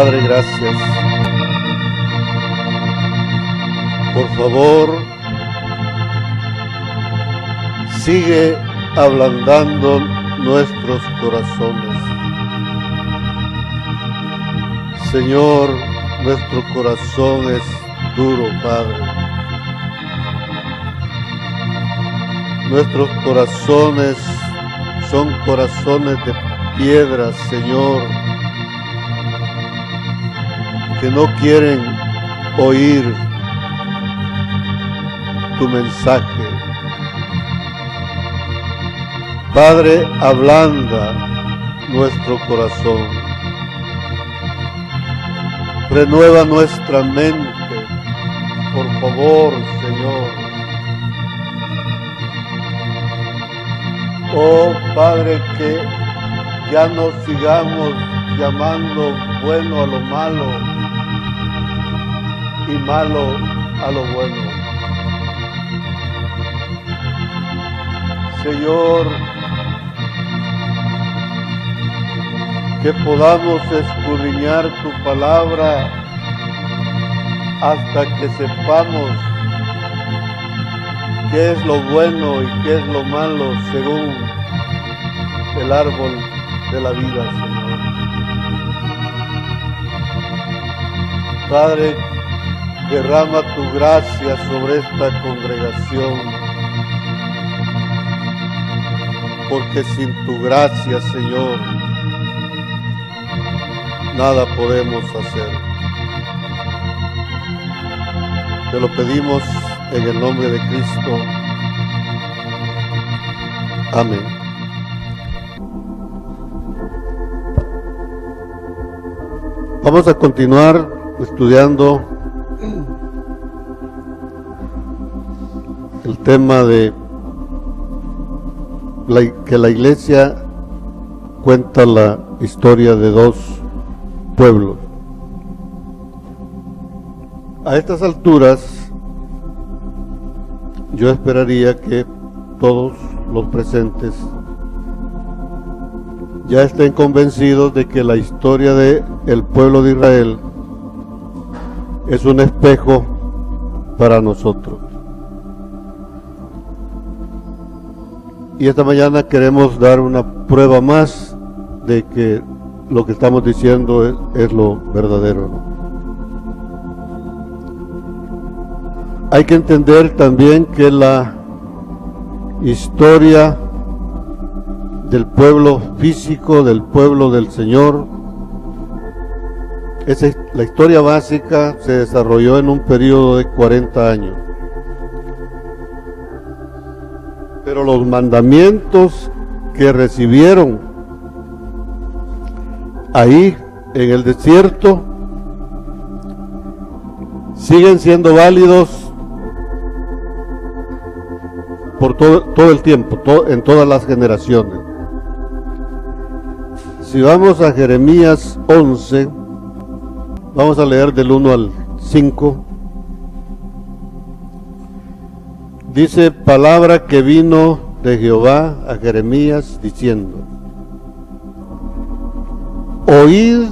Padre, gracias. Por favor, sigue ablandando nuestros corazones. Señor, nuestro corazón es duro, Padre. Nuestros corazones son corazones de piedra, Señor, que no quieren oír tu mensaje. Padre, ablanda nuestro corazón. Renueva nuestra mente, por favor, Señor. Oh Padre, que ya no sigamos llamando bueno a lo malo y malo a lo bueno. Señor, que podamos escudriñar tu palabra hasta que sepamos qué es lo bueno y qué es lo malo según el árbol de la vida, Señor. Padre, derrama tu gracia sobre esta congregación, porque sin tu gracia, Señor, nada podemos hacer. Te lo pedimos en el nombre de Cristo. Amén. Vamos a continuar estudiando el tema de que la iglesia cuenta la historia de dos pueblos. A estas alturas, yo esperaría que todos los presentes ya estén convencidos de que la historia del pueblo de Israel es un espejo para nosotros. Y esta mañana queremos dar una prueba más de que lo que estamos diciendo es lo verdadero, ¿no? Hay que entender también que la historia del pueblo físico, del pueblo del Señor, la historia básica se desarrolló en un periodo de 40 años. Pero los mandamientos que recibieron ahí en el desierto siguen siendo válidos por todo el tiempo, en todas las generaciones. Si vamos a Jeremías 11, vamos a leer del 1 al 5. Dice: palabra que vino de Jehová a Jeremías diciendo: oíd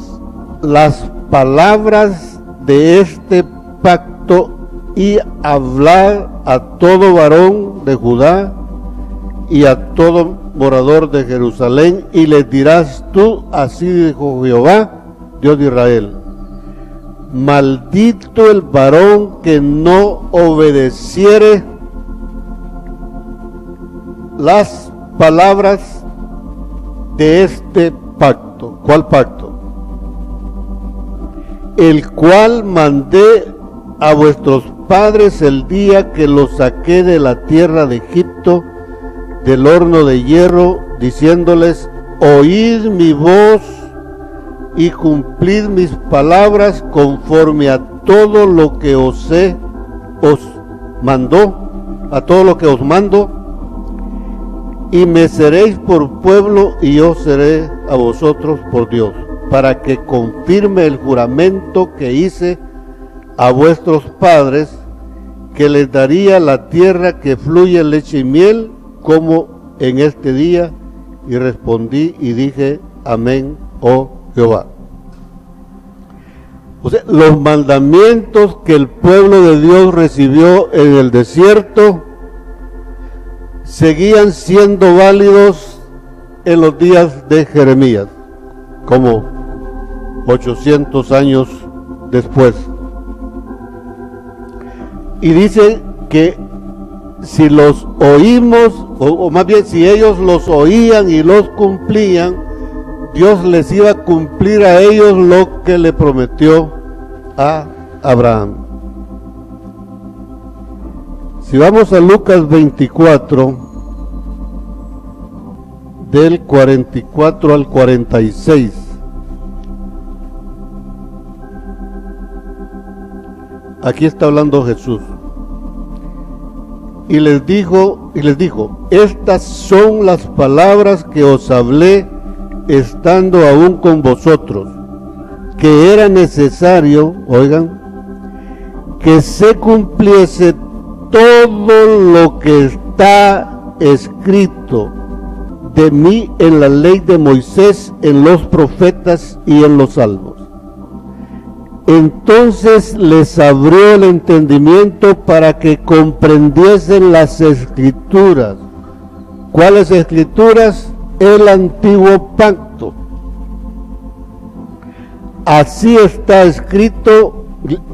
las palabras de este pacto y hablad a todo varón de Judá y a todo morador de Jerusalén, y les dirás tú: así dijo Jehová, Dios de Israel: maldito el varón que no obedeciere las palabras de este pacto. ¿Cuál pacto? El cual mandé a vuestros padres el día que los saqué de la tierra de Egipto, del horno de hierro, diciéndoles: oíd mi voz y cumplid mis palabras conforme a todo lo que os mando, y me seréis por pueblo y yo seré a vosotros por Dios, para que confirme el juramento que hice a vuestros padres, que les daría la tierra que fluye leche y miel, como en este día. Y respondí y dije: amén, oh Jehová. O sea, los mandamientos que el pueblo de Dios recibió en el desierto seguían siendo válidos en los días de Jeremías, como 800 años después. Y dice que si los oímos, o más bien si ellos los oían y los cumplían, Dios les iba a cumplir a ellos lo que le prometió a Abraham. Si vamos a Lucas 24, del 44 al 46, aquí está hablando Jesús. Y les dijo, estas son las palabras que os hablé estando aún con vosotros, que era necesario, oigan, que se cumpliese todo lo que está escrito de mí en la ley de Moisés, en los profetas y en los salmos. Entonces les abrió el entendimiento para que comprendiesen las escrituras. ¿Cuáles escrituras? El antiguo pacto. Así está escrito,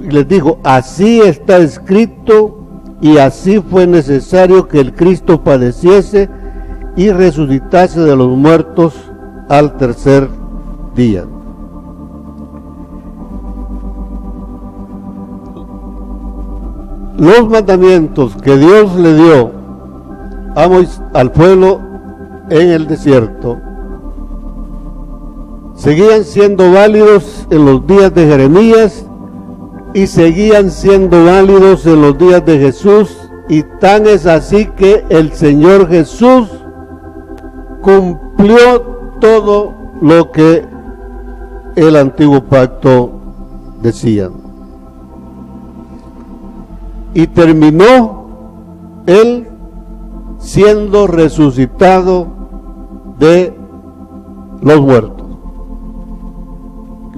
les digo, así está escrito, y así fue necesario que el Cristo padeciese y resucitase de los muertos al tercer día. Los mandamientos que Dios le dio al pueblo en el desierto seguían siendo válidos en los días de Jeremías y seguían siendo válidos en los días de Jesús, y tan es así que el Señor Jesús cumplió todo lo que el antiguo pacto decía. Y terminó él siendo resucitado de los muertos.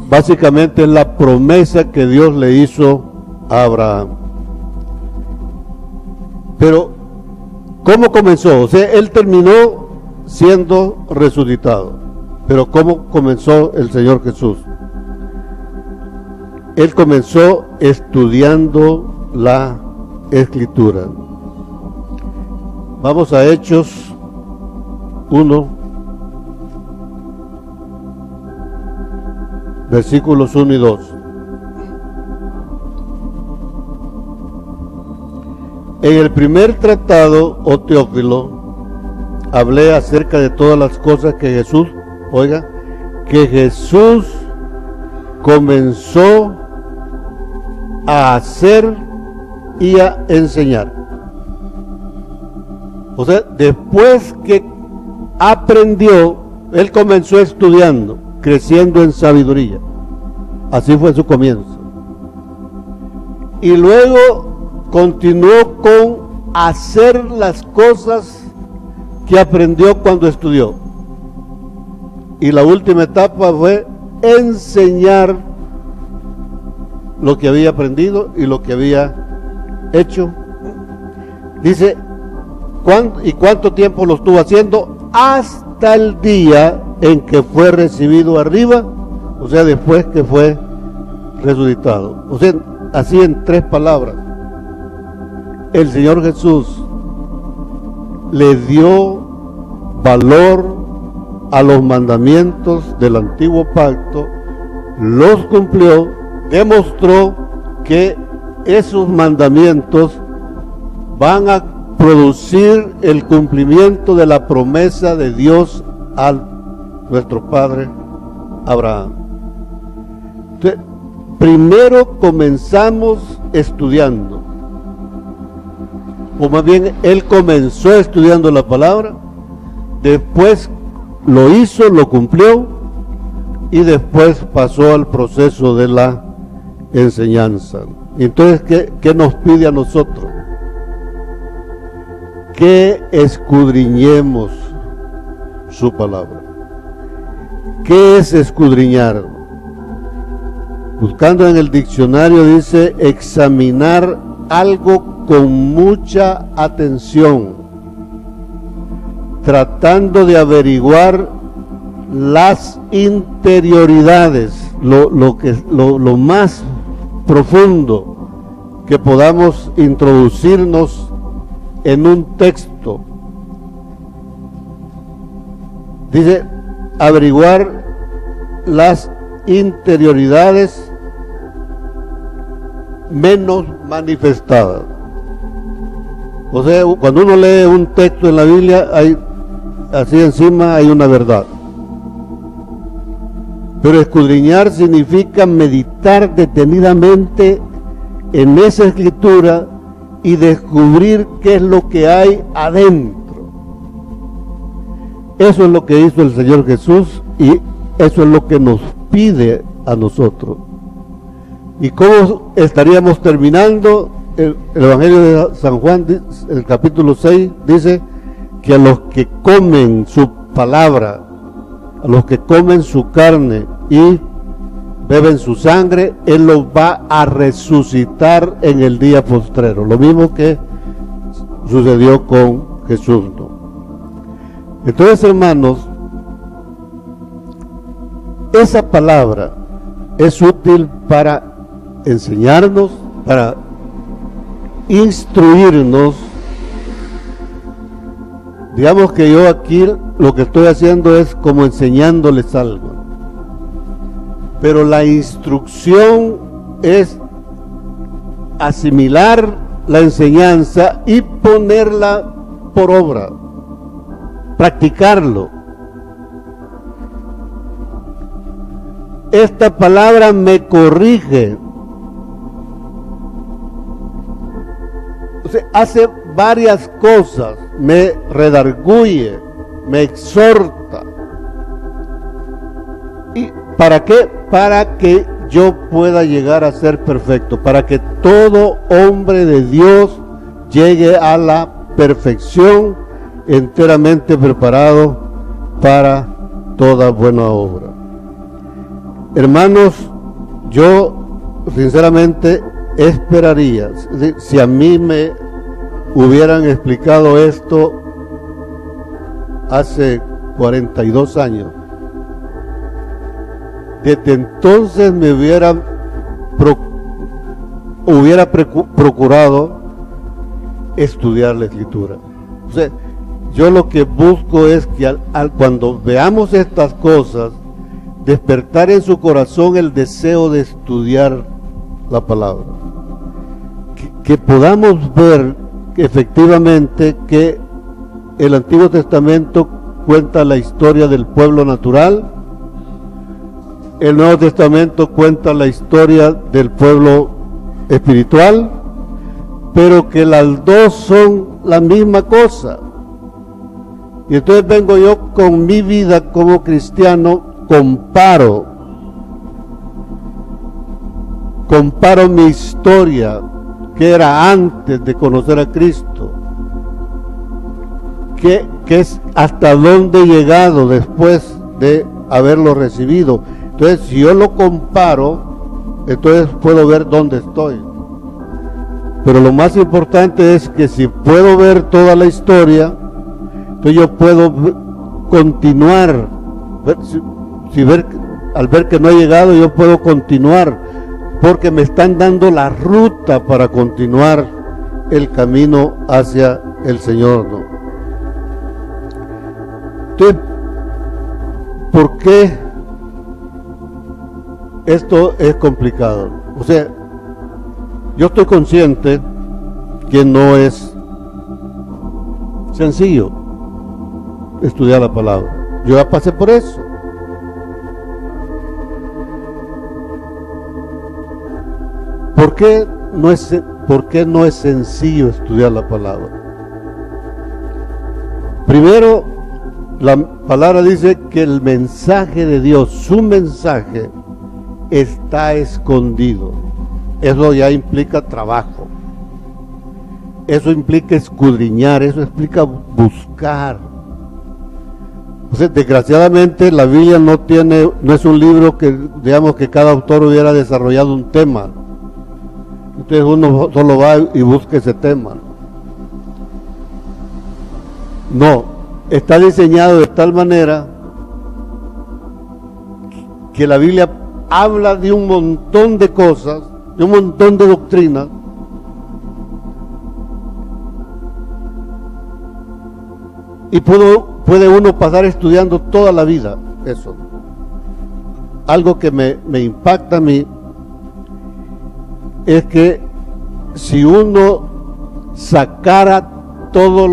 Básicamente es la promesa que Dios le hizo a Abraham. Pero, ¿cómo comenzó? O sea, él terminó siendo resucitado. Pero ¿cómo comenzó el Señor Jesús? Él comenzó estudiando la Escritura. Vamos a Hechos 1, versículos 1 y 2. En el primer tratado, oh Teófilo, hablé acerca de todas las cosas que Jesús, que Jesús comenzó a hacer y a enseñar. O sea, después que aprendió, él comenzó estudiando, creciendo en sabiduría. Así fue su comienzo. Y luego continuó con hacer las cosas que aprendió cuando estudió. Y la última etapa fue enseñar lo que había aprendido y lo que había hecho. Dice, ¿cuánto tiempo lo estuvo haciendo? Hasta el día en que fue recibido arriba, o sea, después que fue resucitado. O sea, así en 3 palabras, el Señor Jesús le dio valor a los mandamientos del antiguo pacto, los cumplió, demostró que esos mandamientos van a producir el cumplimiento de la promesa de Dios a nuestro padre Abraham. Entonces, primero comenzamos estudiando, o más bien él comenzó estudiando la palabra, después lo hizo, lo cumplió, y después pasó al proceso de la enseñanza. Entonces, ¿qué nos pide a nosotros? Que escudriñemos su palabra. ¿Qué es escudriñar? Buscando en el diccionario dice examinar algo con mucha atención, tratando de averiguar las interioridades, lo más profundo que podamos introducirnos en un texto. Dice averiguar las interioridades menos manifestadas. O sea, cuando uno lee un texto en la Biblia, así encima hay una verdad. Pero escudriñar significa meditar detenidamente en esa escritura y descubrir qué es lo que hay adentro. Eso es lo que hizo el Señor Jesús y eso es lo que nos pide a nosotros. ¿Y cómo estaríamos terminando? El Evangelio de San Juan, el capítulo 6, dice que a los que comen su palabra, a los que comen su carne y beben su sangre, Él los va a resucitar en el día postrero. Lo mismo que sucedió con Jesús, ¿no? Entonces, hermanos, esa palabra es útil para enseñarnos, para instruirnos. Digamos que yo aquí lo que estoy haciendo es como enseñándoles algo, pero la instrucción es asimilar la enseñanza y ponerla por obra, practicarlo. Esta palabra me corrige, o sea, hace varias cosas, me redarguye, me exhorta. ¿Y para qué? Para que yo pueda llegar a ser perfecto, para que todo hombre de Dios llegue a la perfección, enteramente preparado para toda buena obra. Hermanos, yo sinceramente esperaría, si a mí me hubieran explicado esto hace 42 años, desde entonces me hubiera procurado estudiar la Escritura. O sea, yo lo que busco es que cuando veamos estas cosas, despertar en su corazón el deseo de estudiar la palabra, que podamos ver efectivamente que el Antiguo Testamento cuenta la historia del pueblo natural, el Nuevo Testamento cuenta la historia del pueblo espiritual, pero que las dos son la misma cosa. Y entonces vengo yo con mi vida como cristiano, comparo mi historia, que era antes de conocer a Cristo, que es hasta dónde he llegado después de haberlo recibido. Entonces, si yo lo comparo, entonces puedo ver dónde estoy. Pero lo más importante es que si puedo ver toda la historia, entonces yo puedo continuar. Al ver que no he llegado, yo puedo continuar, porque me están dando la ruta para continuar el camino hacia el Señor, ¿no? Entonces, ¿por qué esto es complicado? O sea, yo estoy consciente que no es sencillo estudiar la palabra. Yo ya pasé por eso. ¿Por qué no es sencillo estudiar la palabra? Primero, la palabra dice que el mensaje de Dios, su mensaje, está escondido. Eso ya implica trabajo. Eso implica escudriñar, eso implica buscar. O sea, desgraciadamente la Biblia no es un libro que, digamos, que cada autor hubiera desarrollado un tema. Entonces uno solo va y busca ese tema. No, está diseñado de tal manera que la Biblia habla de un montón de cosas, de un montón de doctrinas, y puede uno pasar estudiando toda la vida eso. Algo que me impacta a mí es que si uno sacara todas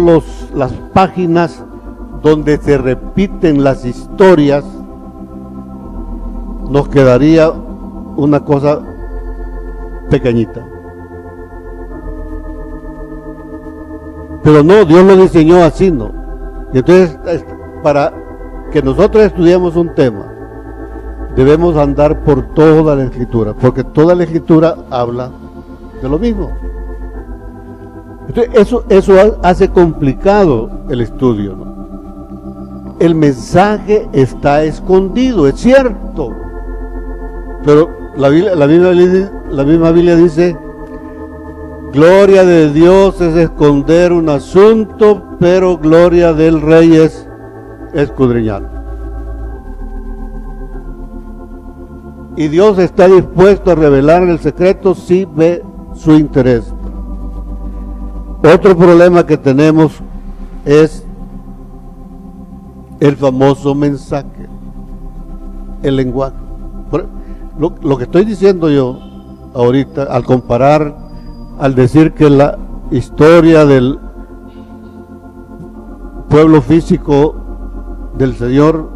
las páginas donde se repiten las historias, nos quedaría una cosa pequeñita. Pero no, Dios lo diseñó así, ¿no? Y entonces, para que nosotros estudiemos un tema, debemos andar por toda la Escritura, porque toda la Escritura habla de lo mismo. Entonces, eso hace complicado el estudio, ¿no? El mensaje está escondido, es cierto, pero la misma Biblia dice: gloria de Dios es esconder un asunto, pero gloria del rey es escudriñar. Y Dios está dispuesto a revelar el secreto si ve su interés. Otro problema que tenemos es el famoso mensaje, el lenguaje. Lo que estoy diciendo yo ahorita, al decir que la historia del pueblo físico del Señor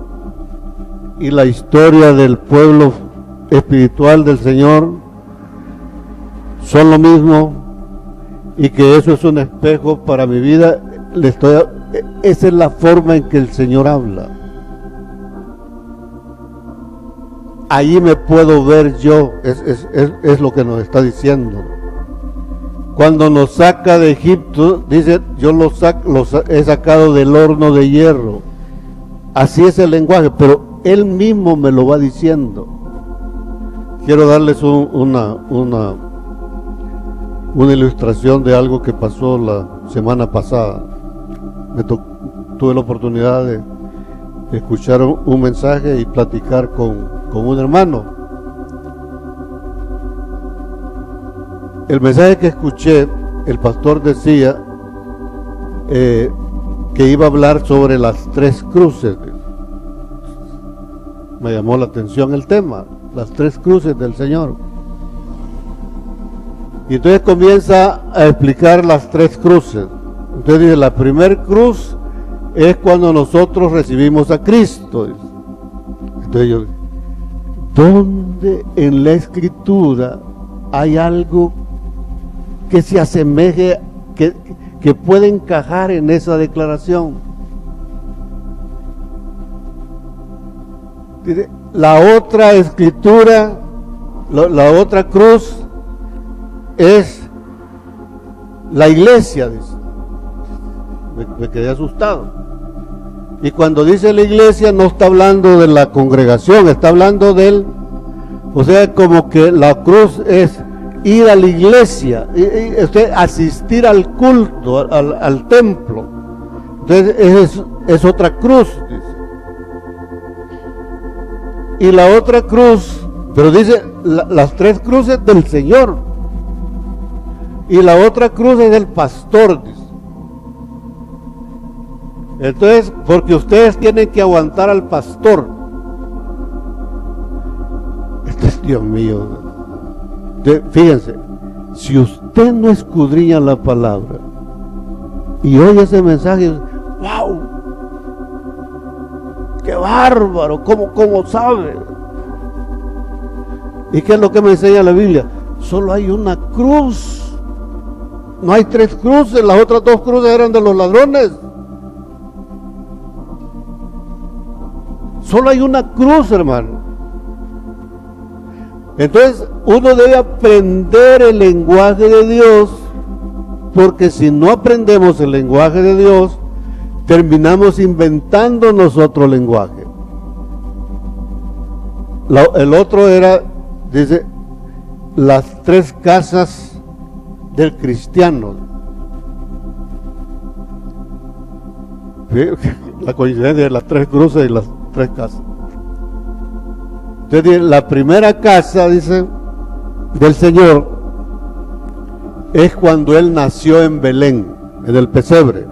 y la historia del pueblo espiritual del Señor son lo mismo, y que eso es un espejo para mi vida, esa es la forma en que el Señor habla. Allí me puedo ver yo, es lo que nos está diciendo. Cuando nos saca de Egipto, dice: yo los he sacado del horno de hierro. Así es el lenguaje, pero Él mismo me lo va diciendo. Quiero darles una ilustración de algo que pasó la semana pasada. Tuve la oportunidad de escuchar un mensaje y platicar con un hermano. El mensaje que escuché, el pastor decía que iba a hablar sobre las 3 cruces. Me llamó la atención el tema, las 3 cruces del Señor. Y entonces comienza a explicar las 3 cruces. Entonces dice: la primer cruz es cuando nosotros recibimos a Cristo. Entonces yo, ¿dónde en la Escritura hay algo que se asemeje, que puede encajar en esa declaración? Dice, la otra Escritura, la otra cruz es la iglesia, dice. Me quedé asustado. Y cuando dice la iglesia, no está hablando de la congregación, está hablando o sea, como que la cruz es ir a la iglesia, asistir al culto, al templo. Entonces es otra cruz, dice. Y la otra cruz, pero dice las 3 cruces del Señor. Y la otra cruz es del pastor, dice. Entonces, porque ustedes tienen que aguantar al pastor. Dios mío. Fíjense, si usted no escudriña la palabra y oye ese mensaje, ¡wow! ¡Qué bárbaro! ¿Cómo sabe? ¿Y qué es lo que me enseña la Biblia? Solo hay una cruz. No hay 3 cruces, las otras 2 cruces eran de los ladrones. Solo hay una cruz, hermano. Entonces, uno debe aprender el lenguaje de Dios, porque si no aprendemos el lenguaje de Dios, terminamos inventando nosotros lenguaje. El otro era, dice, las tres casas del cristiano. La coincidencia de las tres cruces y las tres casas. Entonces, la primera casa, dice, del Señor es cuando Él nació en Belén, en el pesebre.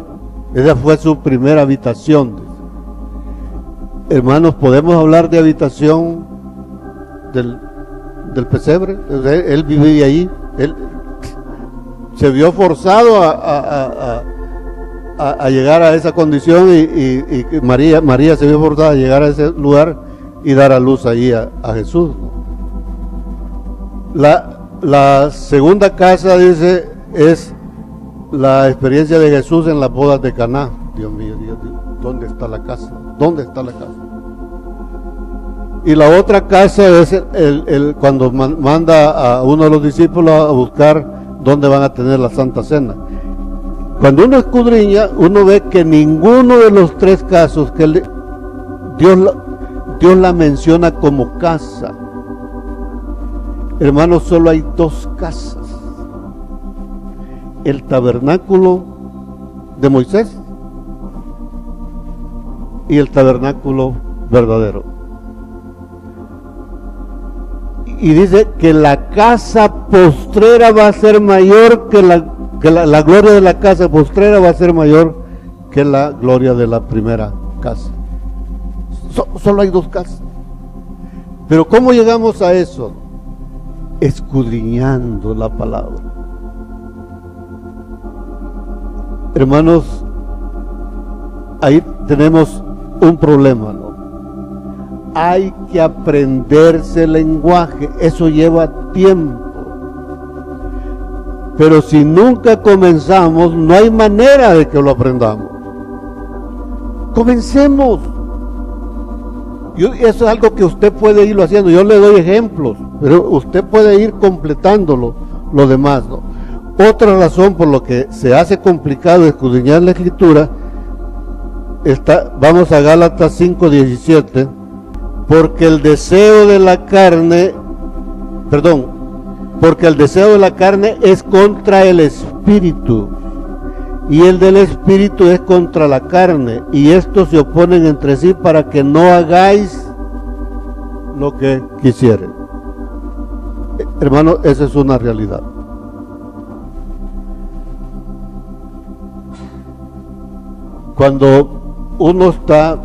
Esa fue su primera habitación. Hermanos, ¿podemos hablar de habitación del pesebre? Él vivía ahí. Él se vio forzado a llegar a esa condición y María se vio forzada a llegar a ese lugar y dar a luz ahí a Jesús. La segunda casa, dice, es la experiencia de Jesús en las bodas de Caná. Dios mío, ¿dónde está la casa? ¿Dónde está la casa? Y la otra casa es cuando manda a uno de los discípulos a buscar dónde van a tener la Santa Cena. Cuando uno escudriña, uno ve que ninguno de los tres casos que Dios la menciona como casa. Hermanos, solo hay dos casas: el tabernáculo de Moisés y el tabernáculo verdadero. Y dice que la casa postrera va a ser mayor que la gloria de la casa postrera va a ser mayor que la gloria de la primera casa. Solo hay dos casas. Pero ¿cómo llegamos a eso? Escudriñando la palabra. Hermanos, ahí tenemos un problema, ¿no? Hay que aprenderse el lenguaje, eso lleva tiempo. Pero si nunca comenzamos, no hay manera de que lo aprendamos. Comencemos. Eso es algo que usted puede irlo haciendo. Yo le doy ejemplos, pero usted puede ir completándolo, lo demás, ¿no? Otra razón por lo que se hace complicado escudriñar la Escritura, vamos a Gálatas 5:17, porque el deseo de la carne es contra el Espíritu, y el del Espíritu es contra la carne, y estos se oponen entre sí para que no hagáis lo que quisieren. Hermano, esa es una realidad. Cuando uno está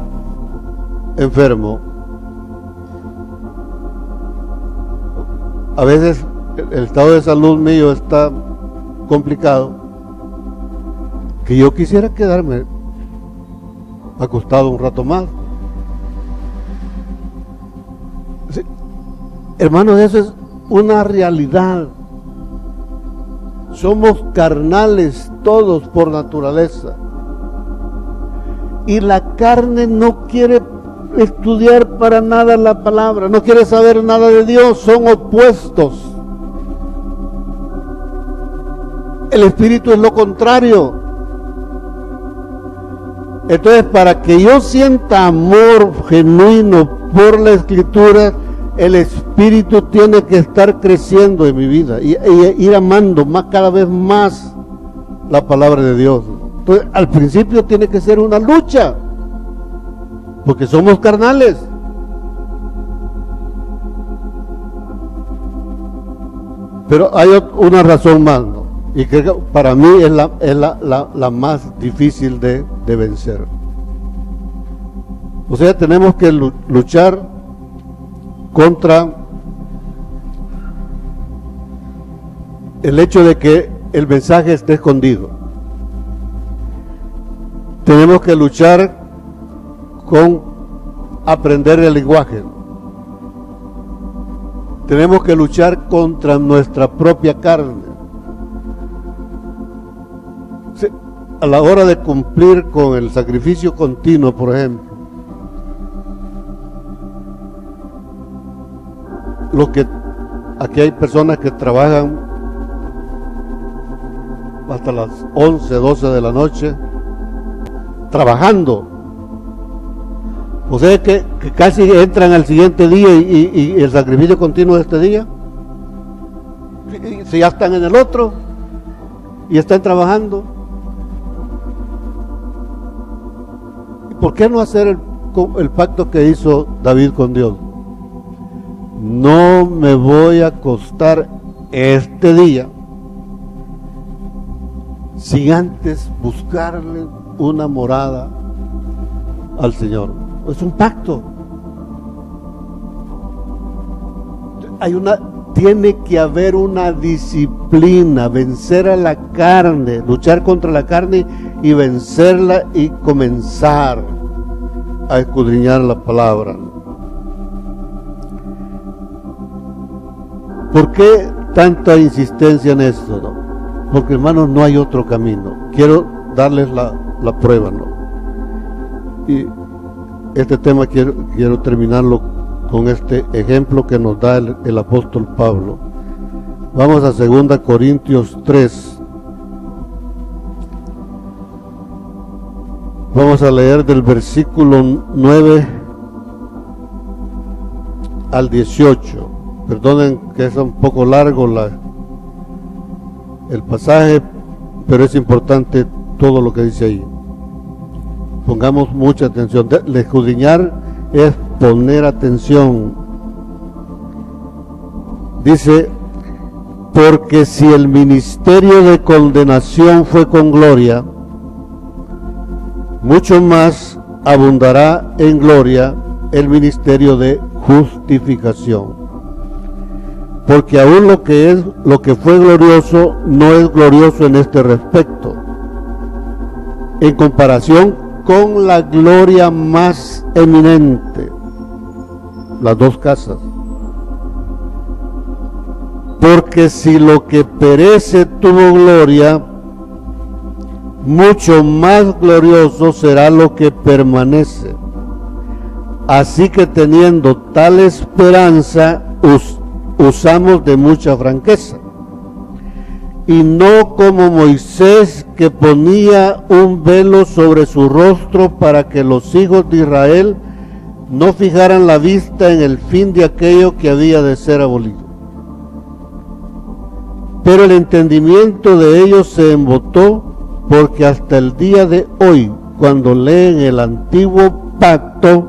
enfermo, a veces el estado de salud mío está complicado, que yo quisiera quedarme acostado un rato más. Sí, hermanos, eso es una realidad. Somos carnales todos por naturaleza, y la carne no quiere estudiar para nada la palabra, no quiere saber nada de Dios, son opuestos. El Espíritu es lo contrario. Entonces, para que yo sienta amor genuino por la Escritura, el Espíritu tiene que estar creciendo en mi vida y ir amando cada vez más la palabra de Dios. Entonces, al principio tiene que ser una lucha, porque somos carnales. Pero hay una razón más, ¿no? Y que para mí es la más difícil de vencer. O sea, tenemos que luchar contra el hecho de que el mensaje esté escondido. Tenemos que luchar con aprender el lenguaje. Tenemos que luchar contra nuestra propia carne. A la hora de cumplir con el sacrificio continuo, por ejemplo, aquí hay personas que trabajan hasta las 11, 12 de la noche, trabajando. O sea que casi entran al siguiente día y el sacrificio continuo de este día. Si ya están en el otro y están trabajando. ¿Y por qué no hacer el pacto que hizo David con Dios? No me voy a acostar este día sin antes buscarle una morada al Señor. Es un pacto. Tiene que haber una disciplina, vencer a la carne, luchar contra la carne y vencerla y comenzar a escudriñar la palabra. ¿Por qué tanta insistencia en esto? ¿No? Porque, hermanos, no hay otro camino. Quiero darles la prueba, ¿no? Y este tema quiero terminarlo con este ejemplo que nos da el apóstol Pablo. Vamos a 2 Corintios 3. Vamos a leer del versículo 9 al 18. Perdonen que es un poco largo el pasaje, pero es importante todo lo que dice ahí. Pongamos mucha atención. El escudriñar es poner atención. Dice: porque si el ministerio de condenación fue con gloria, mucho más abundará en gloria el ministerio de justificación. Porque aún lo que fue glorioso no es glorioso en este respecto, en comparación con la gloria más eminente, las dos casas. Porque si lo que perece tuvo gloria, mucho más glorioso será lo que permanece. Así que teniendo tal esperanza, usamos de mucha franqueza, y no como Moisés, que ponía un velo sobre su rostro para que los hijos de Israel no fijaran la vista en el fin de aquello que había de ser abolido. Pero el entendimiento de ellos se embotó, porque hasta el día de hoy, cuando leen el antiguo pacto,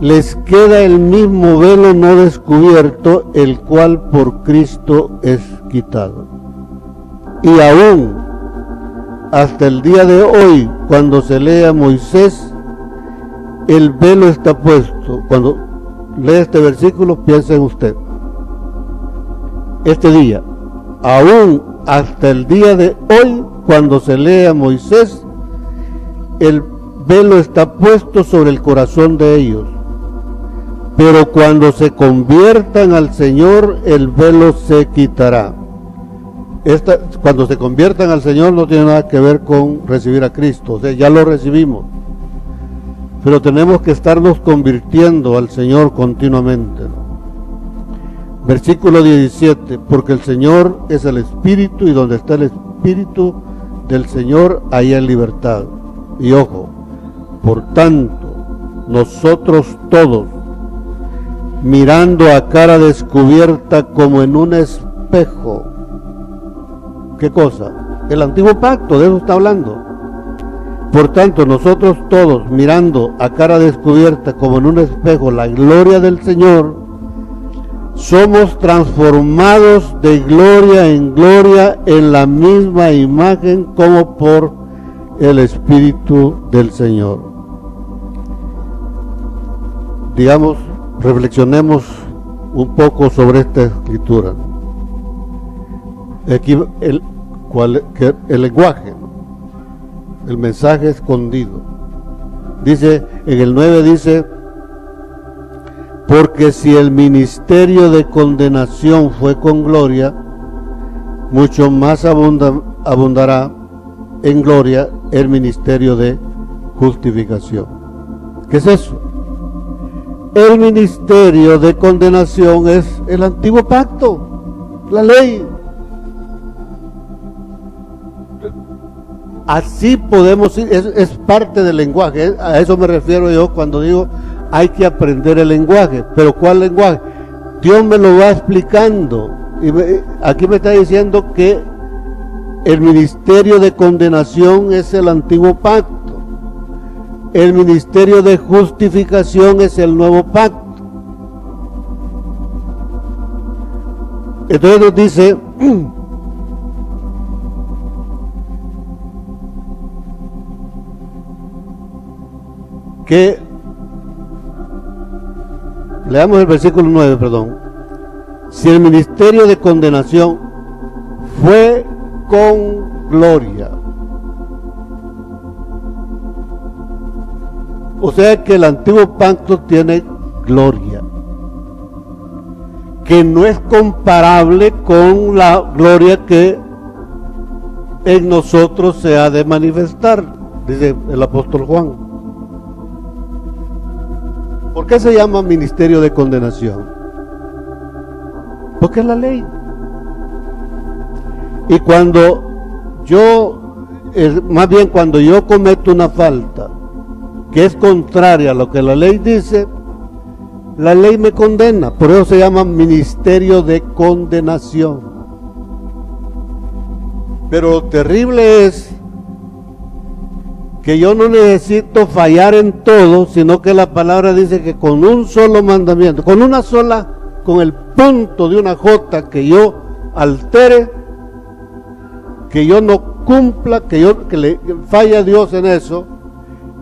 les queda el mismo velo no descubierto, el cual por Cristo es quitado. Y aún hasta el día de hoy, cuando se lee a Moisés, el velo está puesto. Cuando lee este versículo, piensa en usted. Este día, aún hasta el día de hoy, cuando se lee a Moisés, el velo está puesto sobre el corazón de ellos. Pero cuando se conviertan al Señor, el velo se quitará. Cuando se conviertan al Señor no tiene nada que ver con recibir a Cristo. O sea, ya lo recibimos. Pero tenemos que estarnos convirtiendo al Señor continuamente, ¿no? Versículo 17. Porque el Señor es el Espíritu, y donde está el Espíritu del Señor, ahí hay libertad. Y ojo, por tanto, nosotros todos, mirando a cara descubierta como en un espejo. ¿Qué cosa? El antiguo pacto, de eso está hablando. Por tanto, nosotros todos, mirando a cara descubierta como en un espejo la gloria del Señor, somos transformados de gloria en gloria en la misma imagen como por el Espíritu del Señor. Digamos, reflexionemos un poco sobre esta escritura. Aquí el lenguaje, el mensaje escondido. Dice, en el 9 dice: porque si el ministerio de condenación fue con gloria, mucho más abundará en gloria el ministerio de justificación. ¿Qué es eso? El ministerio de condenación es el antiguo pacto, la ley. así podemos ir, es parte del lenguaje, a eso me refiero yo cuando digo hay que aprender el lenguaje. Pero ¿cuál lenguaje? Dios me lo va explicando, y aquí me está diciendo que el ministerio de condenación es el antiguo pacto, el ministerio de justificación es el nuevo pacto. Entonces nos dice que leamos el versículo 9, perdón. Si el ministerio de condenación fue con gloria, o sea que el antiguo pacto tiene gloria, que no es comparable con la gloria que en nosotros se ha de manifestar, dice el apóstol Juan. ¿Por qué se llama ministerio de condenación? Porque es la ley. Y cuando cuando yo cometo una falta que es contraria a lo que la ley dice, la ley me condena. Por eso se llama ministerio de condenación. Pero lo terrible es que yo no necesito fallar en todo, sino que la palabra dice que con un solo mandamiento, con el punto de una jota que yo altere, que yo no cumpla, que le falle a Dios en eso,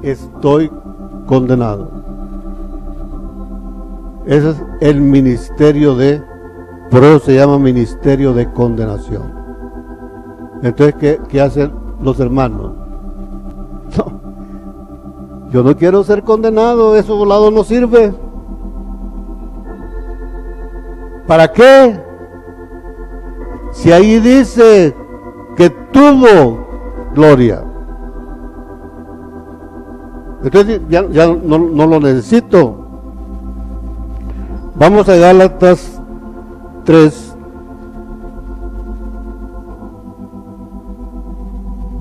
estoy condenado. Ese es el ministerio por eso se llama ministerio de condenación. Entonces, ¿qué hacen los hermanos? No, yo no quiero ser condenado, eso volado no sirve. ¿Para qué? Si ahí dice que tuvo gloria, entonces ya no lo necesito. Vamos a Gálatas 3,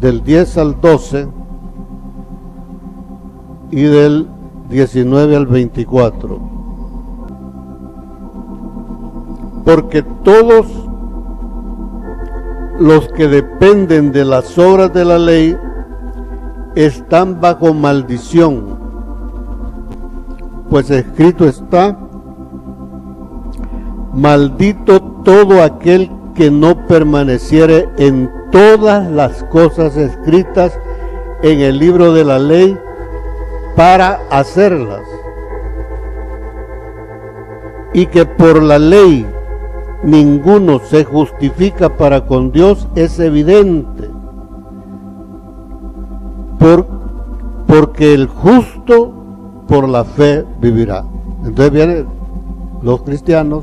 del 10 al 12 y del 19 al 24. Porque todos los que dependen de las obras de la ley están bajo maldición, pues escrito está: maldito todo aquel que no permaneciere en todas las cosas escritas en el libro de la ley para hacerlas. Y que por la ley ninguno se justifica para con Dios es evidente, porque el justo por la fe vivirá. Entonces vienen los cristianos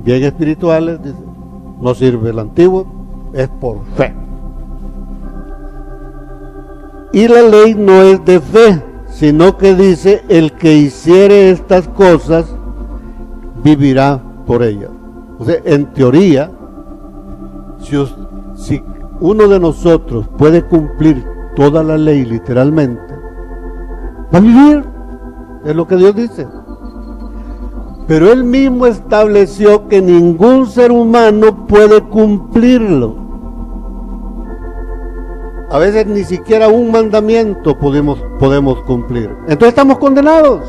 bien espirituales, dicen, no sirve el antiguo, es por fe. Y la ley no es de fe, sino que dice: el que hiciere estas cosas vivirá por ellas. O sea, en teoría, si uno de nosotros puede cumplir toda la ley literalmente, va a vivir, es lo que Dios dice. Pero Él mismo estableció que ningún ser humano puede cumplirlo. A veces ni siquiera un mandamiento podemos cumplir. Entonces estamos condenados.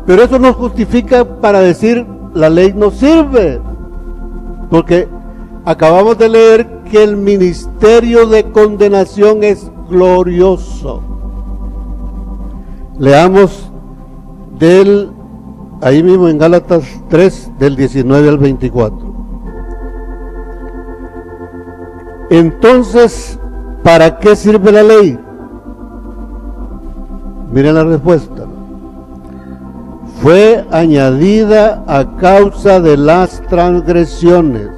Pero eso nos justifica para decir la ley no sirve, porque acabamos de leer que el ministerio de condenación es glorioso. Leamos ahí mismo en Gálatas 3, del 19 al 24. Entonces, ¿para qué sirve la ley? Miren la respuesta. Fue añadida a causa de las transgresiones,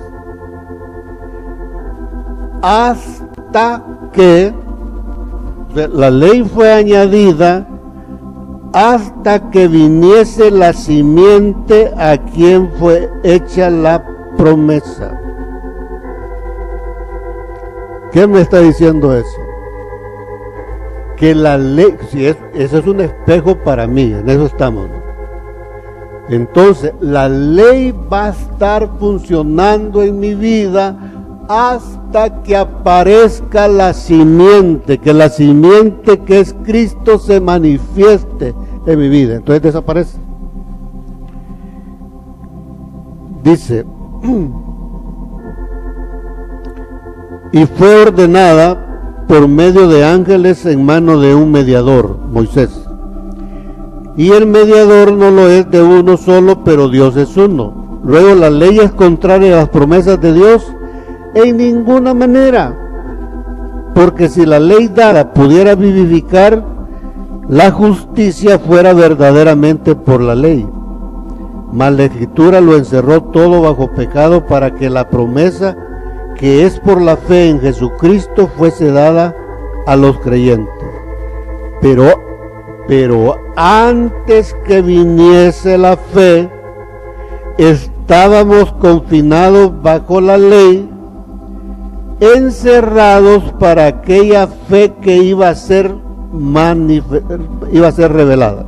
hasta que la ley fue añadida hasta que viniese la simiente a quien fue hecha la promesa. ¿Qué me está diciendo eso? Que la ley, si eso es un espejo para mí, en eso estamos, ¿no? Entonces, la ley va a estar funcionando en mi vida hasta que aparezca la simiente, que la simiente que es Cristo se manifieste en mi vida. Entonces desaparece. Dice, y fue ordenada por medio de ángeles en mano de un mediador, Moisés. Y el mediador no lo es de uno solo, pero Dios es uno. Luego la ley es contraria a las promesas de Dios en ninguna manera, porque si la ley dada pudiera vivificar, la justicia fuera verdaderamente por la ley. Mas la Escritura lo encerró todo bajo pecado para que la promesa que es por la fe en Jesucristo fuese dada a los creyentes. Pero antes que viniese la fe, estábamos confinados bajo la ley, encerrados para aquella fe que iba a ser revelada.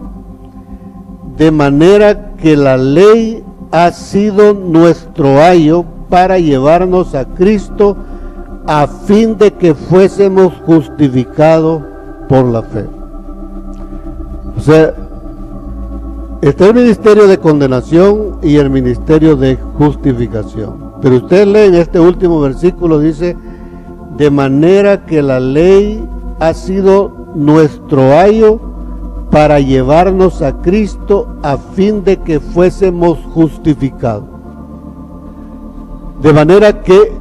De manera que la ley ha sido nuestro ayo para llevarnos a Cristo, a fin de que fuésemos justificados por la fe. O sea, está el ministerio de condenación y el ministerio de justificación. Pero usted lee en este último versículo, dice, de manera que la ley ha sido nuestro ayo para llevarnos a Cristo a fin de que fuésemos justificados. De manera que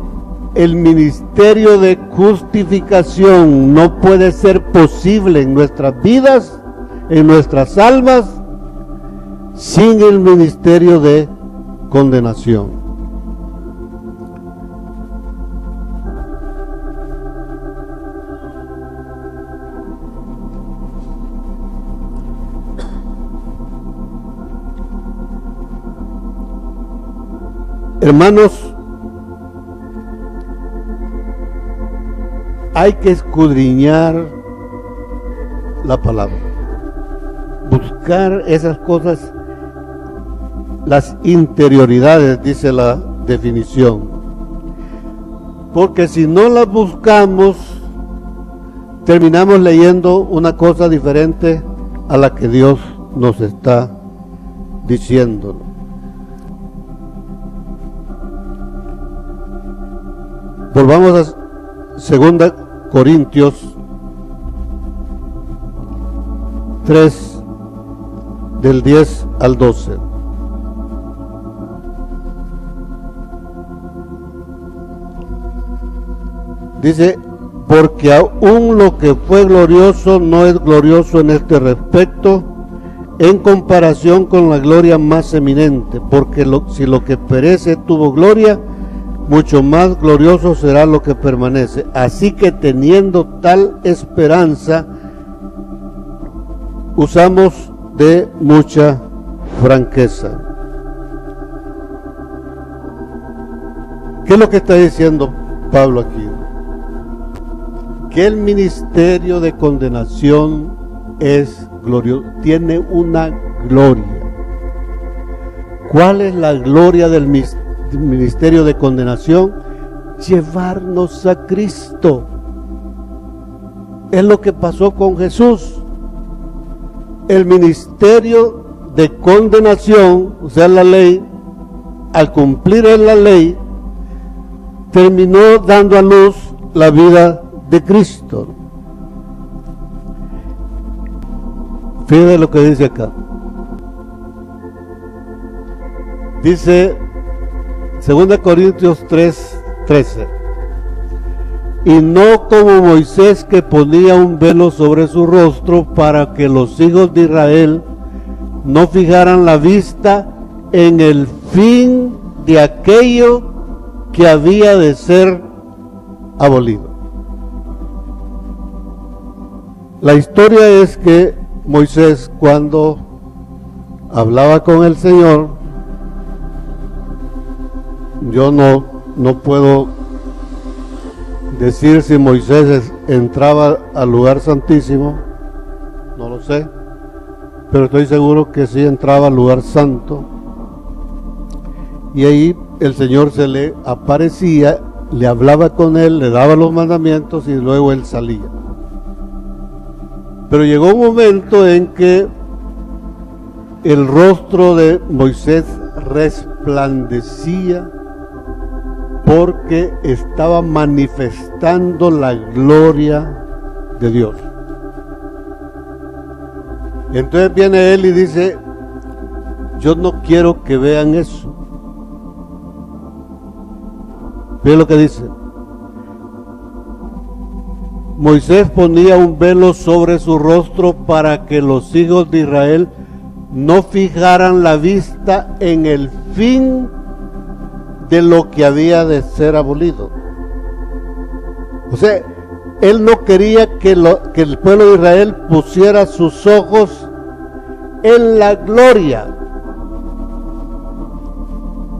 el ministerio de justificación no puede ser posible en nuestras vidas, en nuestras almas, sin el ministerio de condenación. Hermanos, hay que escudriñar la palabra, buscar esas cosas, las interioridades, dice la definición, porque si no las buscamos, terminamos leyendo una cosa diferente a la que Dios nos está diciendo. Volvamos a 2 Corintios 3, del 10 al 12. Dice, porque aún lo que fue glorioso no es glorioso en este respecto, en comparación con la gloria más eminente, porque si lo que perece tuvo gloria, mucho más glorioso será lo que permanece. Así que teniendo tal esperanza, usamos de mucha franqueza. ¿Qué es lo que está diciendo Pablo aquí? Que el ministerio de condenación es glorioso, tiene una gloria. ¿Cuál es la gloria del ministerio de condenación? Llevarnos a Cristo. Es lo que pasó con Jesús. El ministerio de condenación, o sea, la ley, al cumplir en la ley, terminó dando a luz la vida de Cristo. Fíjate lo que dice acá. Dice 2 Corintios 3:13. Y no como Moisés, que ponía un velo sobre su rostro para que los hijos de Israel no fijaran la vista en el fin de aquello que había de ser abolido. La historia es que Moisés, cuando hablaba con el Señor, yo no puedo decir si Moisés entraba al lugar santísimo, no lo sé, pero estoy seguro que sí entraba al lugar santo. Y ahí el Señor se le aparecía, le hablaba con él, le daba los mandamientos y luego él salía. Pero llegó un momento en que el rostro de Moisés resplandecía porque estaba manifestando la gloria de Dios. Entonces viene él y dice: yo no quiero que vean eso. Ve lo que dice: Moisés ponía un velo sobre su rostro para que los hijos de Israel no fijaran la vista en el fin de lo que había de ser abolido. O sea, él no quería que el pueblo de Israel pusiera sus ojos en la gloria.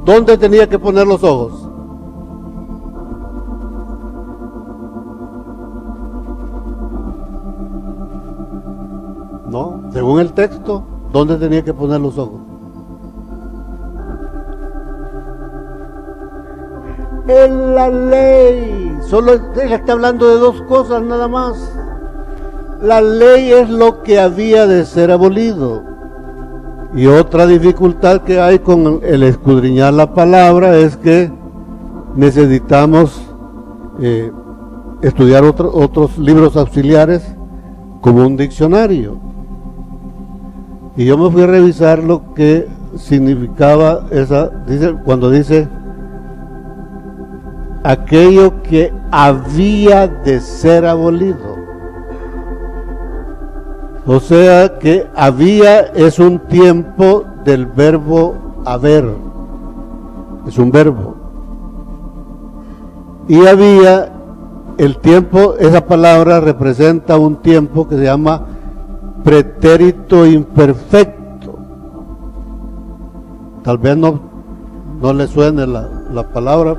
¿Dónde tenía que poner los ojos? No, según el texto, ¿dónde tenía que poner los ojos? En la ley. Solo él está hablando de dos cosas nada más. La ley es lo que había de ser abolido. Y otra dificultad que hay con el escudriñar la palabra es que necesitamos estudiar otros libros auxiliares como un diccionario. Y yo me fui a revisar lo que significaba cuando dice aquello que había de ser abolido. O sea que había es un tiempo del verbo haber, es un verbo. Y había el tiempo, esa palabra representa un tiempo que se llama pretérito imperfecto. Tal vez no le suene la palabra,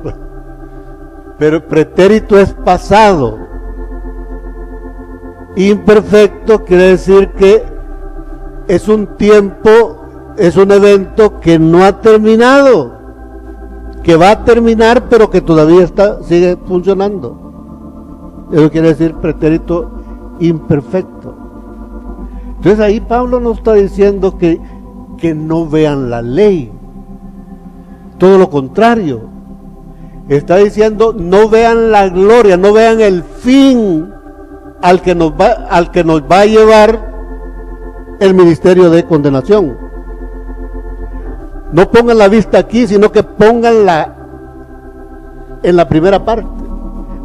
pero pretérito es pasado. Imperfecto quiere decir que es un tiempo, es un evento que no ha terminado, que va a terminar, pero que todavía sigue funcionando. Eso quiere decir pretérito imperfecto. Entonces ahí Pablo nos está diciendo que no vean la ley. Todo lo contrario. Está diciendo no vean la gloria, no vean el fin al que nos va a llevar el ministerio de condenación. No pongan la vista aquí, sino que pónganla en la primera parte.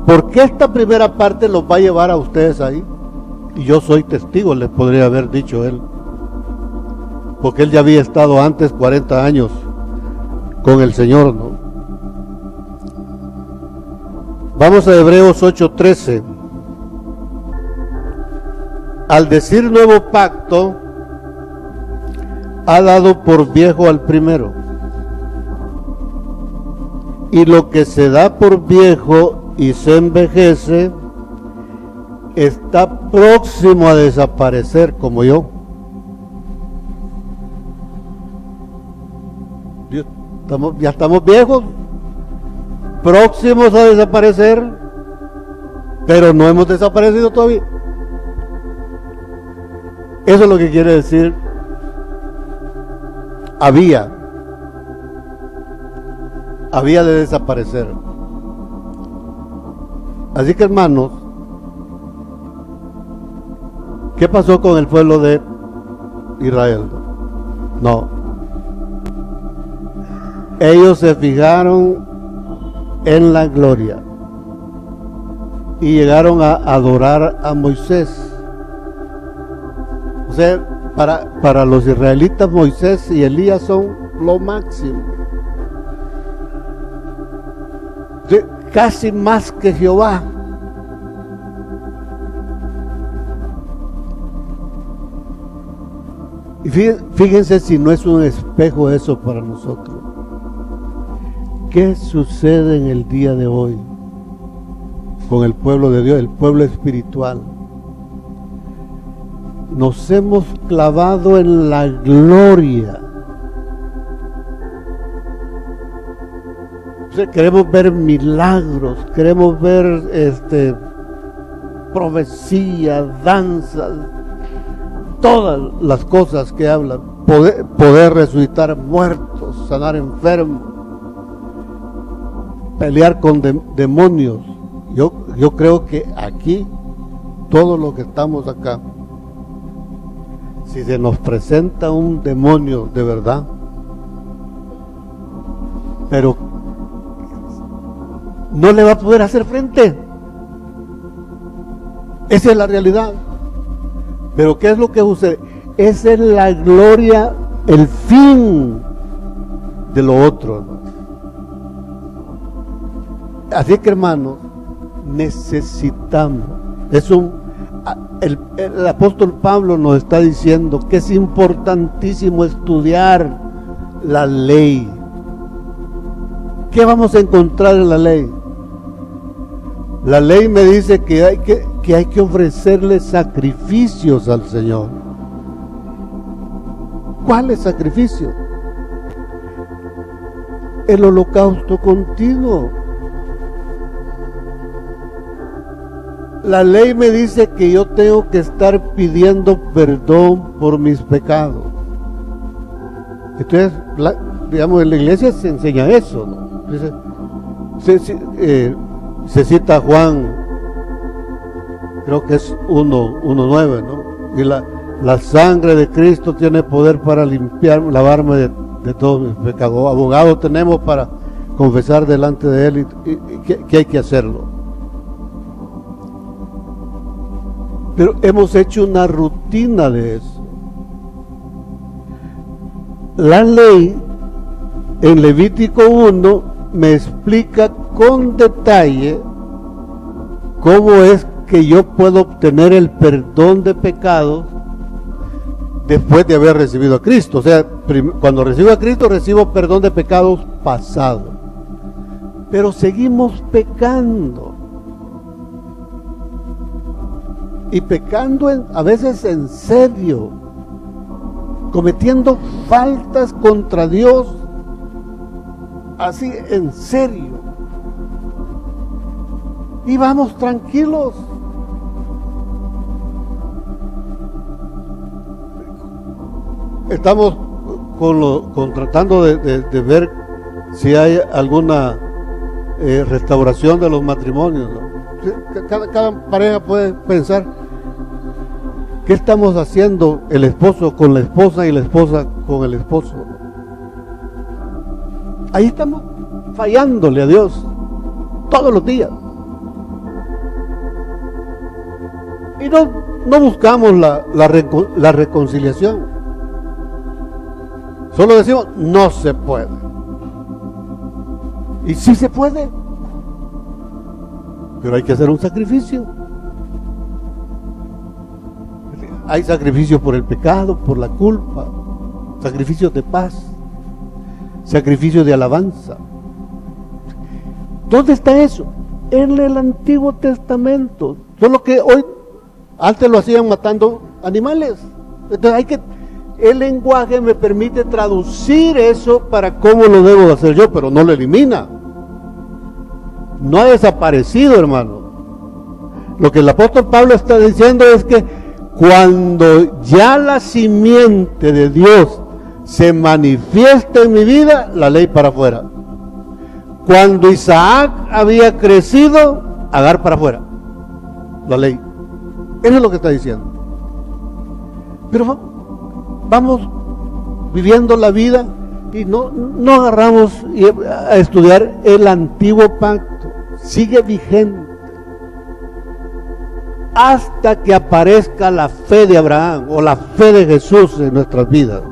Porque esta primera parte los va a llevar a ustedes ahí. Y yo soy testigo, les podría haber dicho él. Porque él ya había estado antes 40 años con el Señor, ¿no? Vamos a Hebreos 8:13. Al decir nuevo pacto, ha dado por viejo al primero. Y lo que se da por viejo y se envejece, está próximo a desaparecer, como yo. Ya estamos viejos, próximos a desaparecer, pero no hemos desaparecido todavía. Eso es lo que quiere decir había de desaparecer. Así que, hermanos, ¿qué pasó con el pueblo de Israel? No. Ellos se fijaron en la gloria y llegaron a adorar a Moisés. O sea, para los israelitas, Moisés y Elías son lo máximo. Casi más que Jehová. Y fíjense si no es un espejo eso para nosotros. ¿Qué sucede en el día de hoy? con el pueblo de Dios, el pueblo espiritual. Nos hemos clavado en la gloria. O sea, queremos ver milagros, queremos ver profecías, danzas, todas las cosas que hablan, poder resucitar muertos, sanar enfermos, pelear con demonios. Yo creo que aquí, todos los que estamos acá, si se nos presenta un demonio de verdad, pero no le va a poder hacer frente. Esa es la realidad. Pero ¿qué es lo que sucede? Esa es la gloria, el fin de lo otro, ¿no? Así que, hermanos, necesitamos. El apóstol Pablo nos está diciendo que es importantísimo estudiar la ley. ¿Qué vamos a encontrar en la ley? La ley me dice que hay que ofrecerle sacrificios al Señor. ¿Cuáles sacrificios? El holocausto continuo. La ley me dice que yo tengo que estar pidiendo perdón por mis pecados. Entonces, digamos, en la iglesia se enseña eso, ¿no? Se cita Juan, creo que es 1:9, ¿no? Y la sangre de Cristo tiene poder para lavarme de todos mis pecados. Abogado tenemos para confesar delante de Él y que hay que hacerlo. Pero hemos hecho una rutina de eso. La ley en Levítico 1 me explica con detalle cómo es que yo puedo obtener el perdón de pecados después de haber recibido a Cristo. O sea, cuando recibo a Cristo recibo perdón de pecados pasados. Pero seguimos pecando. Y pecando a veces en serio, cometiendo faltas contra Dios, así en serio. Y vamos tranquilos. Estamos tratando de ver si hay alguna restauración de los matrimonios, ¿no? Cada pareja puede pensar qué estamos haciendo el esposo con la esposa y la esposa con el esposo. Ahí estamos fallándole a Dios todos los días. Y no buscamos la reconciliación. Solo decimos, no se puede. Y sí se puede. Pero hay que hacer un sacrificio. Hay sacrificios por el pecado, por la culpa, sacrificios de paz, sacrificios de alabanza. ¿Dónde está eso? En el Antiguo Testamento. Solo que hoy, antes lo hacían matando animales. Entonces el lenguaje me permite traducir eso para cómo lo debo hacer yo, pero no lo elimina. No ha desaparecido, hermano. Lo que el apóstol Pablo está diciendo es que cuando ya la simiente de Dios se manifiesta en mi vida, la ley para afuera. Cuando Isaac había crecido, Agar para afuera, la ley. Eso es lo que está diciendo. Pero vamos viviendo la vida y no agarramos a estudiar el antiguo pacto. Sigue vigente hasta que aparezca la fe de Abraham o la fe de Jesús en nuestras vidas.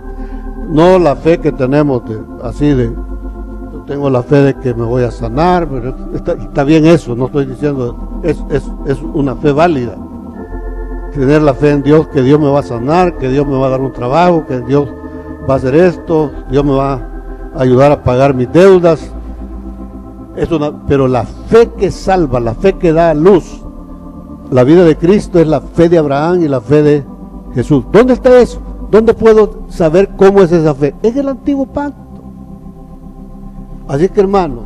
No la fe que tenemos yo tengo la fe de que me voy a sanar, pero está bien eso, no estoy diciendo, es una fe válida. Tener la fe en Dios, que Dios me va a sanar, que Dios me va a dar un trabajo, que Dios va a hacer esto, Dios me va a ayudar a pagar mis deudas. pero la fe que salva, la fe que da luz, la vida de Cristo es la fe de Abraham y la fe de Jesús. ¿Dónde está eso? ¿Dónde puedo saber cómo es esa fe? Es el antiguo pacto. Así que, hermanos,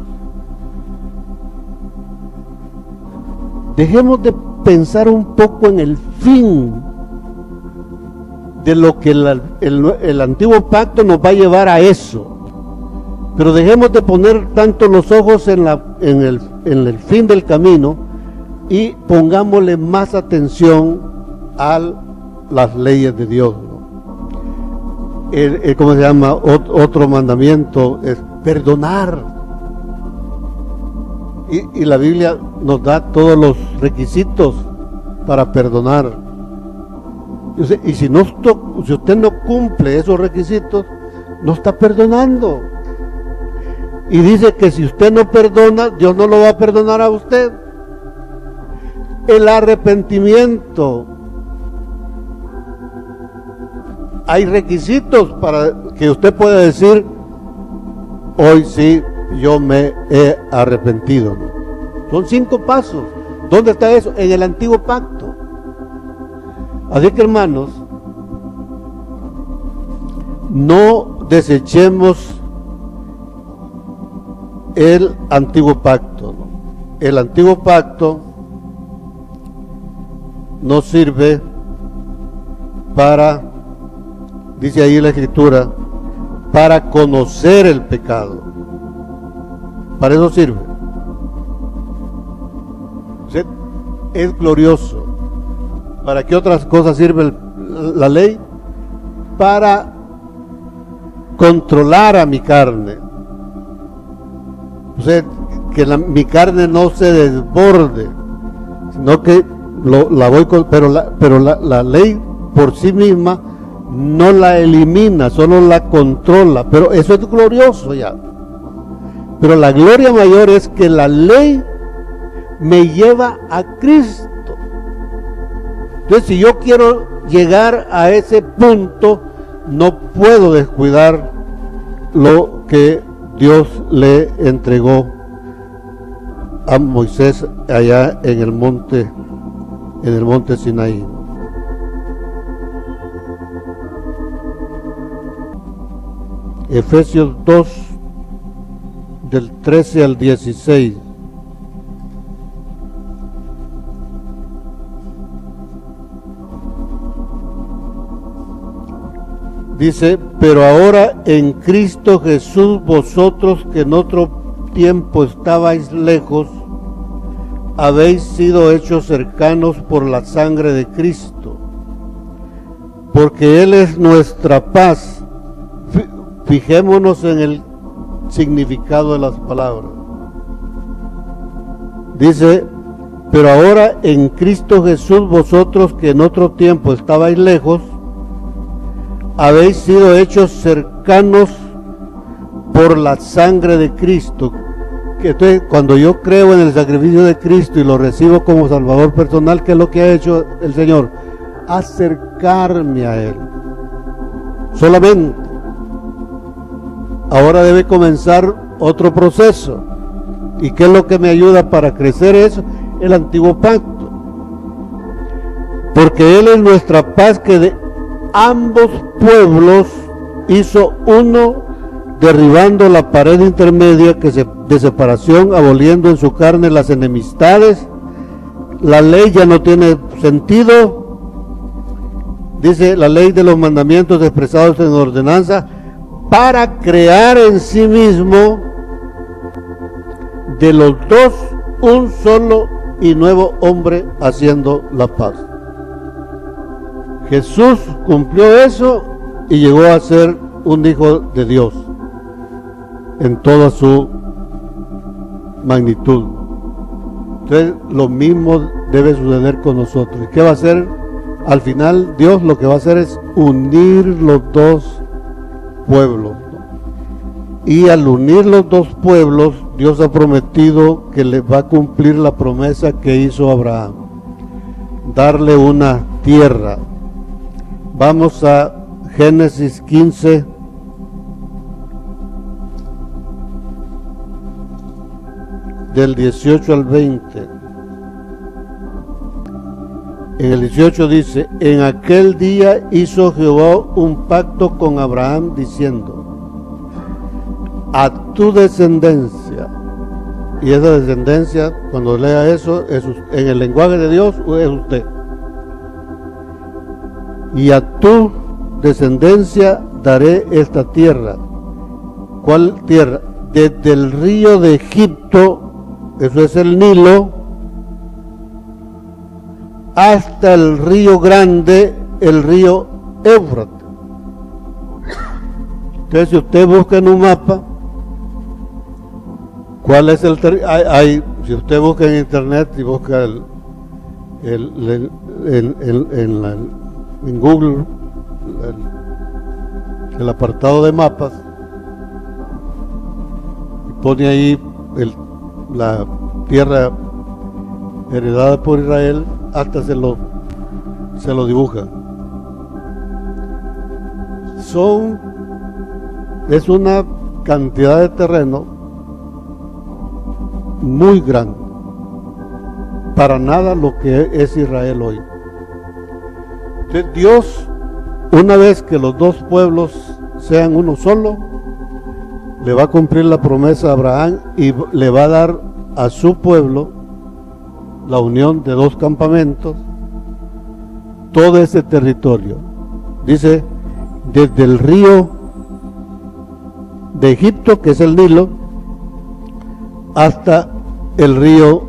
dejemos de pensar un poco en el fin de lo que el antiguo pacto nos va a llevar a eso, pero dejemos de poner tanto los ojos en el fin del camino y pongámosle más atención a las leyes de Dios, ¿no? ¿Cómo se llama? Otro mandamiento es perdonar, y la Biblia nos da todos los requisitos para perdonar. Y si usted no cumple esos requisitos, no está perdonando. Y dice que si usted no perdona, Dios no lo va a perdonar a usted. El arrepentimiento. Hay requisitos para que usted pueda decir: hoy sí, yo me he arrepentido, ¿no? Son 5 pasos. ¿Dónde está eso? En el antiguo pacto. Así que, hermanos, no desechemos el antiguo pacto, ¿no? El antiguo pacto nos sirve para, dice ahí la Escritura, para conocer el pecado. Para eso sirve. Es glorioso. ¿Para qué otras cosas sirve la ley? Para controlar a mi carne. O sea, que mi carne no se desborde, sino que pero la ley por sí misma no la elimina, solo la controla. Pero eso es glorioso ya. Pero la gloria mayor es que la ley me lleva a Cristo. Entonces, si yo quiero llegar a ese punto, no puedo descuidar lo que Dios le entregó a Moisés allá en el monte Sinaí. Efesios 2, del 13 al 16. Dice: pero ahora en Cristo Jesús, vosotros que en otro tiempo estabais lejos, habéis sido hechos cercanos por la sangre de Cristo, porque Él es nuestra paz. Fijémonos en el significado de las palabras. Dice: pero ahora en Cristo Jesús, vosotros que en otro tiempo estabais lejos, habéis sido hechos cercanos por la sangre de Cristo. Entonces, cuando yo creo en el sacrificio de Cristo y lo recibo como Salvador personal, ¿qué es lo que ha hecho el Señor? Acercarme a Él. Solamente. Ahora debe comenzar otro proceso. ¿Y qué es lo que me ayuda para crecer eso? El antiguo pacto. Porque Él es nuestra paz, que de ambos pueblos hizo uno, derribando la pared intermedia de separación, aboliendo en su carne las enemistades. La ley ya no tiene sentido. Dice: la ley de los mandamientos expresados en ordenanza, para crear en sí mismo de los dos un solo y nuevo hombre, haciendo la paz. Jesús cumplió eso y llegó a ser un hijo de Dios en toda su magnitud. Entonces, lo mismo debe suceder con nosotros. ¿Qué va a hacer? Al final, Dios lo que va a hacer es unir los dos pueblos, ¿no? Y al unir los dos pueblos, Dios ha prometido que le va a cumplir la promesa que hizo Abraham, darle una tierra. Vamos a Génesis 15. del 18 al 20. En el 18 dice: en aquel día hizo Jehová un pacto con Abraham diciendo: a tu descendencia. Y esa descendencia, cuando lea eso, en el lenguaje de Dios, es usted. Y a tu descendencia daré esta tierra. ¿Cuál tierra? Desde el río de Egipto, eso es el Nilo, hasta el río grande, el río Éufrates. Entonces, si usted busca en un mapa, ¿cuál es el si usted busca en internet y busca en Google el apartado de mapas, y pone ahí la tierra heredada por Israel, hasta se lo dibuja. Es una cantidad de terreno muy grande, para nada lo que es Israel hoy. Entonces, Dios, una vez que los dos pueblos sean uno solo, le va a cumplir la promesa a Abraham y le va a dar a su pueblo la unión de dos campamentos, todo ese territorio. Dice, desde el río de Egipto, que es el Nilo, hasta el río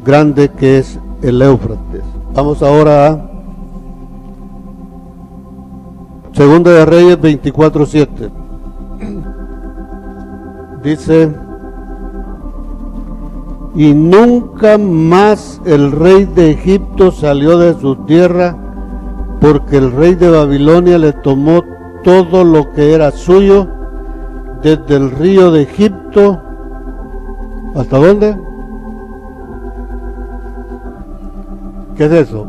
grande, que es el Éufrates. Vamos ahora a Segunda de Reyes 24:7. Dice: y nunca más el rey de Egipto salió de su tierra, porque el rey de Babilonia le tomó todo lo que era suyo, desde el río de Egipto, ¿hasta dónde? ¿Qué es eso?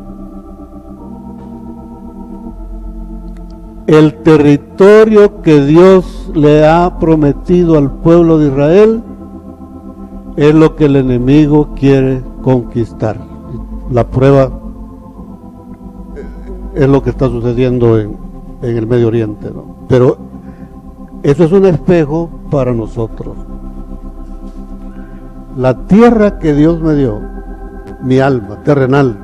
El territorio que Dios le ha prometido al pueblo de Israel es lo que el enemigo quiere conquistar. La prueba es lo que está sucediendo en el Medio Oriente, ¿no? Pero eso es un espejo para nosotros. La tierra que Dios me dio, mi alma terrenal,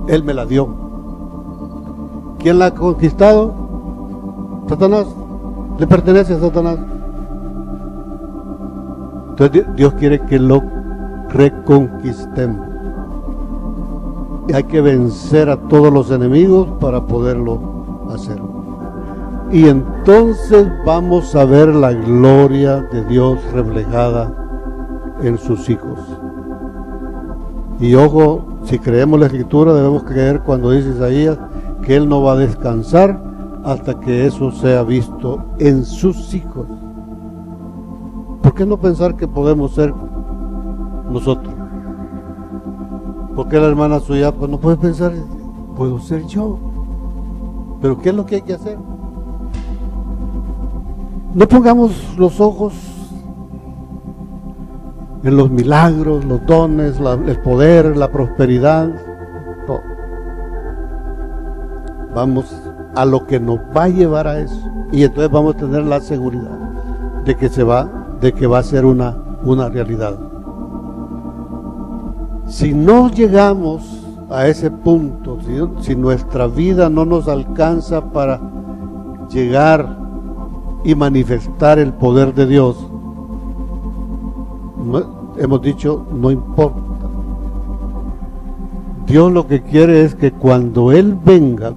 Él me la dio. ¿Quién la ha conquistado? Satanás. Le pertenece a Satanás. Entonces Dios quiere que lo reconquistemos. Y hay que vencer a todos los enemigos para poderlo hacer. Y entonces vamos a ver la gloria de Dios reflejada en sus hijos. Y ojo, si creemos la Escritura, debemos creer cuando dice Isaías que Él no va a descansar hasta que eso sea visto en sus hijos. ¿Por qué no pensar que podemos ser nosotros? ¿Por qué la hermana suya pues no puede pensar, puedo ser yo? ¿Pero qué es lo que hay que hacer? No pongamos los ojos en los milagros, los dones, el poder, la prosperidad. No. Vamos a lo que nos va a llevar a eso. Y entonces vamos a tener la seguridad de que va a ser una realidad. Si no llegamos a ese punto, si nuestra vida no nos alcanza para llegar y manifestar el poder de Dios, hemos dicho, no importa. Dios lo que quiere es que cuando Él venga,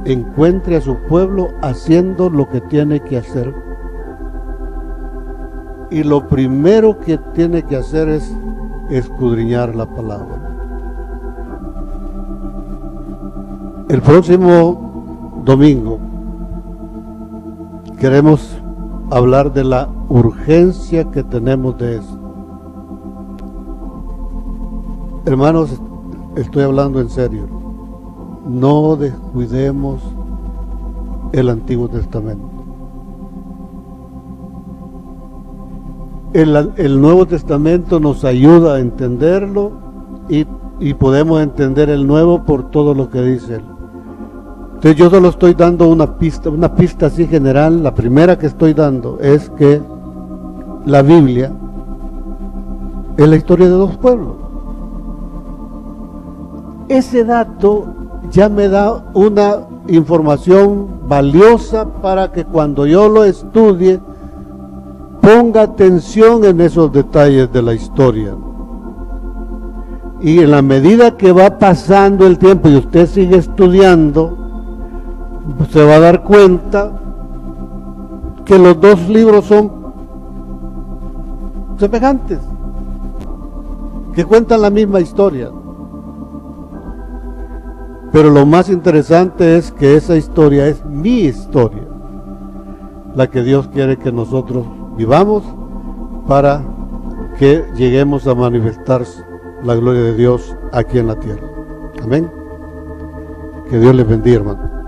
encuentre a su pueblo haciendo lo que tiene que hacer. Y lo primero que tiene que hacer es escudriñar la palabra. El próximo domingo queremos hablar de la urgencia que tenemos de eso. Hermanos, estoy hablando en serio. No descuidemos el Antiguo Testamento. el Nuevo Testamento nos ayuda a entenderlo y podemos entender el Nuevo por todo lo que dice él. Entonces yo solo estoy dando una pista así general. La primera que estoy dando es que la Biblia es la historia de dos pueblos. Ese dato ya me da una información valiosa para que cuando yo lo estudie ponga atención en esos detalles de la historia. Y en la medida que va pasando el tiempo y usted sigue estudiando, se va a dar cuenta que los dos libros son semejantes, que cuentan la misma historia. Pero lo más interesante es que esa historia es mi historia, la que Dios quiere que nosotros vivamos para que lleguemos a manifestar la gloria de Dios aquí en la tierra. Amén. Que Dios les bendiga, hermano.